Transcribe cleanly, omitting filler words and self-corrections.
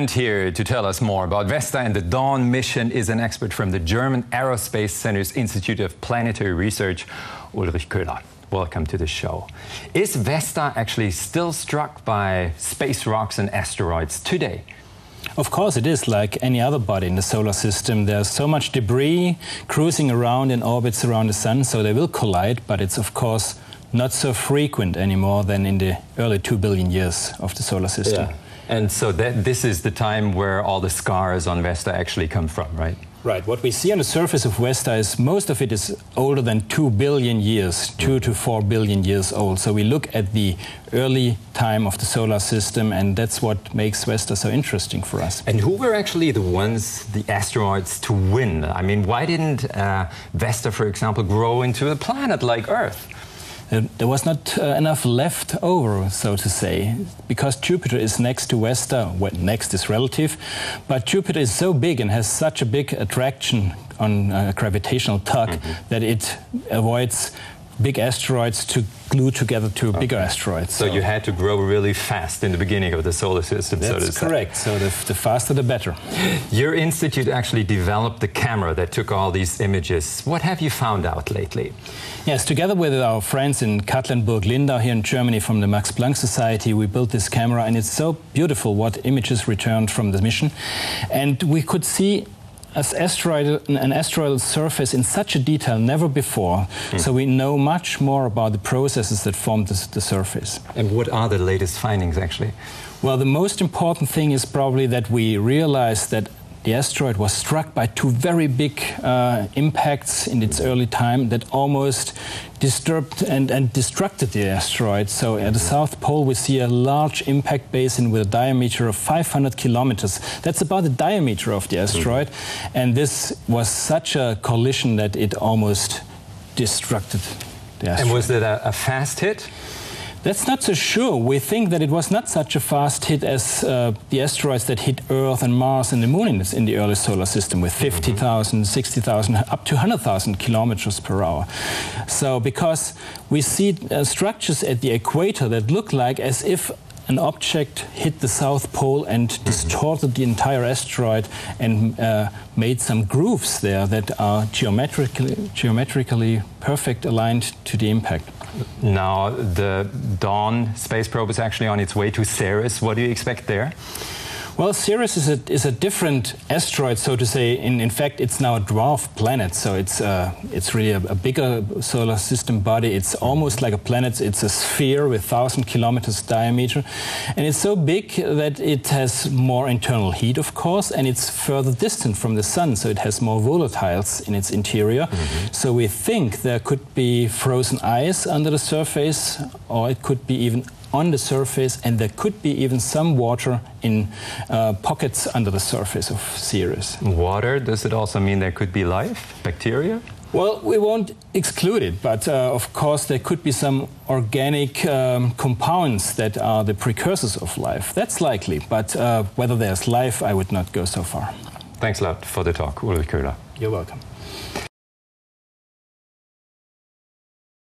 And here to tell us more about Vesta and the Dawn mission is an expert from the German Aerospace Center's Institute of Planetary Research, Ulrich Köhler. Welcome to the show. Is Vesta actually still struck by space rocks and asteroids today? Of course it is, like any other body in the solar system. There's so much debris cruising around in orbits around the sun, so they will collide, but it's of course not so frequent anymore than in the early 2 billion years of the solar system. Yeah. And so this is the time where all the scars on Vesta actually come from, right? Right. What we see on the surface of Vesta is most of it is older than 2 billion years, 2 to 4 billion years old. So we look at the early time of the solar system, and that's what makes Vesta so interesting for us. And who were actually the ones, the asteroids, to win? I mean, why didn't Vesta, for example, grow into a planet like Earth? There was not enough left over, so to say, because Jupiter is next to Vesta. Well, next is relative, but Jupiter is so big and has such a big attraction on gravitational tug that it avoids big asteroids to glue together to bigger asteroids. So you had to grow really fast in the beginning of the solar system, so to say. That's correct. So the faster the better. Your institute actually developed the camera that took all these images. What have you found out lately? Yes, together with our friends in Katlenburg-Lindau here in Germany from the Max Planck Society, we built this camera, and it's so beautiful what images returned from the mission. And we could see an asteroidal surface in such a detail never before. So we know much more about the processes that form the surface. And what are the latest findings, actually? Well, the most important thing is probably that we realized that the asteroid was struck by two very big impacts in its early time that almost disturbed and destructed the asteroid. So at the South Pole we see a large impact basin with a diameter of 500 kilometers. That's about the diameter of the asteroid. And this was such a collision that it almost destructed the asteroid. And was it a fast hit? That's not so sure. We think that it was not such a fast hit as the asteroids that hit Earth and Mars and the Moon in the early solar system with 50,000, 60,000, up to 100,000 kilometers per hour. So because we see structures at the equator that look like as if an object hit the South Pole and distorted the entire asteroid and made some grooves there that are geometrically perfect aligned to the impact. Now, the Dawn space probe is actually on its way to Ceres. What do you expect there? Well, Ceres is a different asteroid, so to say. In fact, it's now a dwarf planet, so it's really a bigger solar system body. It's almost like a planet. It's a sphere with 1,000 kilometers diameter, and it's so big that it has more internal heat, of course, and it's further distant from the sun, so it has more volatiles in its interior. So we think there could be frozen ice under the surface, or it could be even on the surface, and there could be even some water in pockets under the surface of Ceres. Water? Does it also mean there could be life? Bacteria? Well, we won't exclude it, but of course there could be some organic compounds that are the precursors of life. That's likely, but whether there's life, I would not go so far. Thanks a lot for the talk, Ulrich Köhler. You're welcome.